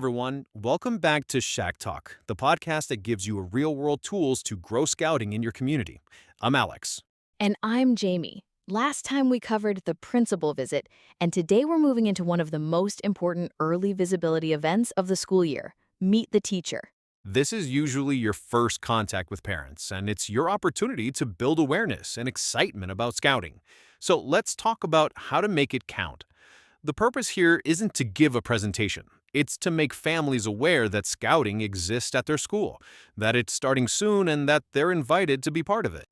everyone. Welcome back to SHAC Talk, the podcast that gives you real-world tools to grow scouting in your community. I'm Alex. And I'm Jamie. Last time we covered the principal visit, and today we're moving into one of the most important early visibility events of the school year, Meet the Teacher. This is usually your first contact with parents, and it's your opportunity to build awareness and excitement about scouting. So let's talk about how to make it count. The purpose here isn't to give a presentation. It's to make families aware that scouting exists at their school, that it's starting soon, and that they're invited to be part of it.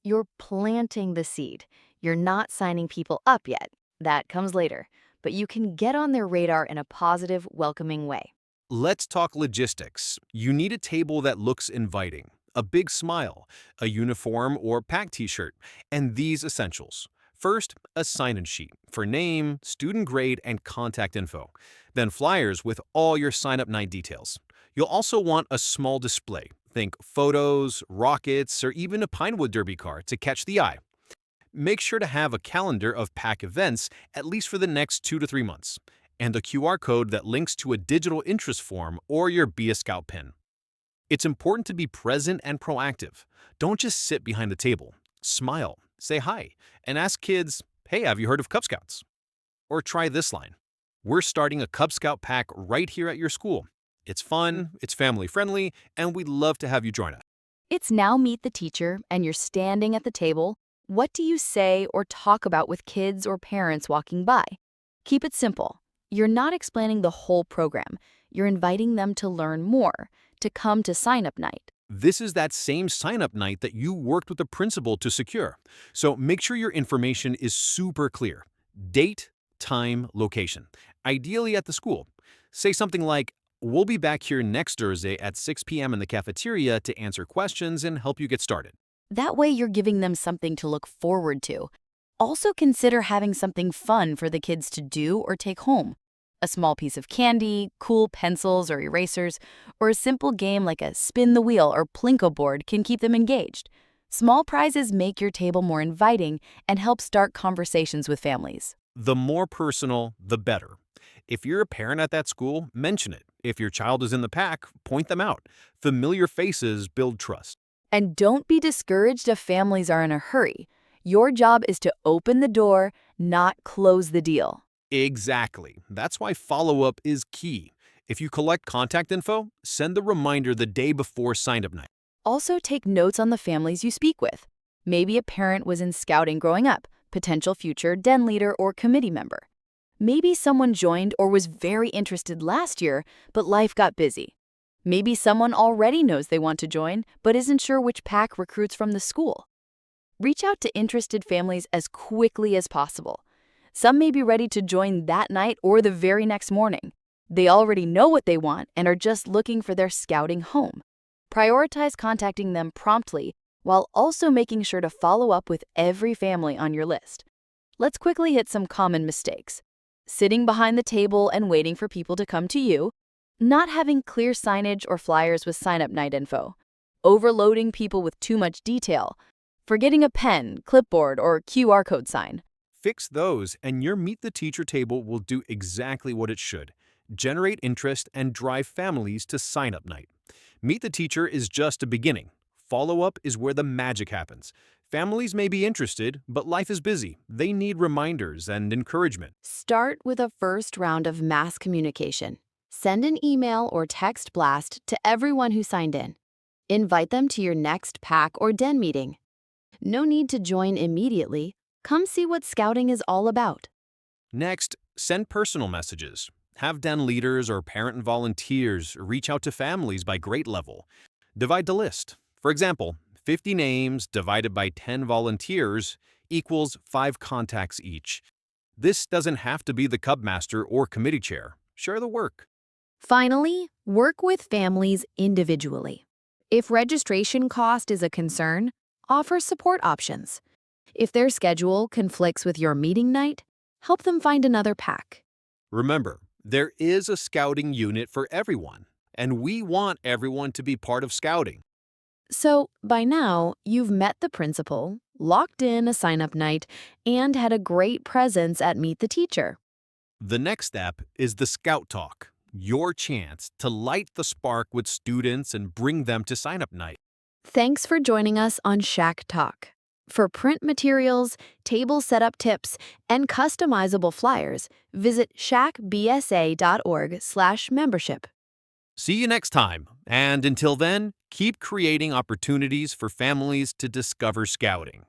You're planting the seed. You're not signing people up yet. That comes later. But you can get on their radar in a positive, welcoming way. Let's talk logistics. You need a table that looks inviting, a big smile, a uniform or pack t-shirt, and these essentials. First, a sign-in sheet for name, student grade, and contact info. Then flyers with all your sign-up night details. You'll also want a small display. Think photos, rockets, or even a Pinewood Derby car to catch the eye. Make sure to have a calendar of pack events at least for the next 2 to 3 months, and a QR code that links to a digital interest form or your Be a Scout pin. It's important to be present and proactive. Don't just sit behind the table. Smile, say hi, and ask kids, hey, have you heard of Cub Scouts? Or try this line. We're starting a Cub Scout pack right here at your school. It's fun, it's family friendly, and we'd love to have you join us. It's now Meet the Teacher, and you're standing at the table. What do you say or talk about with kids or parents walking by? Keep it simple. You're not explaining the whole program. You're inviting them to learn more, to come to sign-up night. This is that same sign-up night that you worked with the principal to secure. So make sure your information is super clear. Date, time, location. Ideally at the school. Say something like, we'll be back here next Thursday at 6 p.m. in the cafeteria to answer questions and help you get started. That way you're giving them something to look forward to. Also consider having something fun for the kids to do or take home. A small piece of candy, cool pencils or erasers, or a simple game like a spin the wheel or Plinko board can keep them engaged. Small prizes make your table more inviting and help start conversations with families. The more personal, the better. If you're a parent at that school, mention it. If your child is in the pack, point them out. Familiar faces build trust. And don't be discouraged if families are in a hurry. Your job is to open the door, not close the deal. Exactly. That's why follow-up is key. If you collect contact info, send a reminder the day before sign-up night. Also take notes on the families you speak with. Maybe a parent was in scouting growing up, potential future den leader or committee member. Maybe someone joined or was very interested last year, but life got busy. Maybe someone already knows they want to join, but isn't sure which pack recruits from the school. Reach out to interested families as quickly as possible. Some may be ready to join that night or the very next morning. They already know what they want and are just looking for their scouting home. Prioritize contacting them promptly while also making sure to follow up with every family on your list. Let's quickly hit some common mistakes. Sitting behind the table and waiting for people to come to you. Not having clear signage or flyers with sign-up night info. Overloading people with too much detail. Forgetting a pen, clipboard, or QR code sign. Fix those, and your Meet the Teacher table will do exactly what it should. Generate interest and drive families to sign-up night. Meet the Teacher is just a beginning. Follow-up is where the magic happens. Families may be interested, but life is busy. They need reminders and encouragement. Start with a first round of mass communication. Send an email or text blast to everyone who signed in. Invite them to your next pack or den meeting. No need to join immediately. Come see what scouting is all about. Next, send personal messages. Have den leaders or parent and volunteers reach out to families by grade level. Divide the list. For example, 50 names divided by 10 volunteers equals 5 contacts each. This doesn't have to be the Cub Master or committee chair. Share the work. Finally, work with families individually. If registration cost is a concern, offer support options. If their schedule conflicts with your meeting night, help them find another pack. Remember, there is a scouting unit for everyone, and we want everyone to be part of scouting. So, by now, you've met the principal, locked in a sign-up night, and had a great presence at Meet the Teacher. The next step is the Scout Talk. your chance to light the spark with students and bring them to sign-up night. Thanks for joining us on SHAC Talk. For print materials, table setup tips, and customizable flyers, visit shacbsa.org/membership. See you next time, and until then, keep creating opportunities for families to discover Scouting.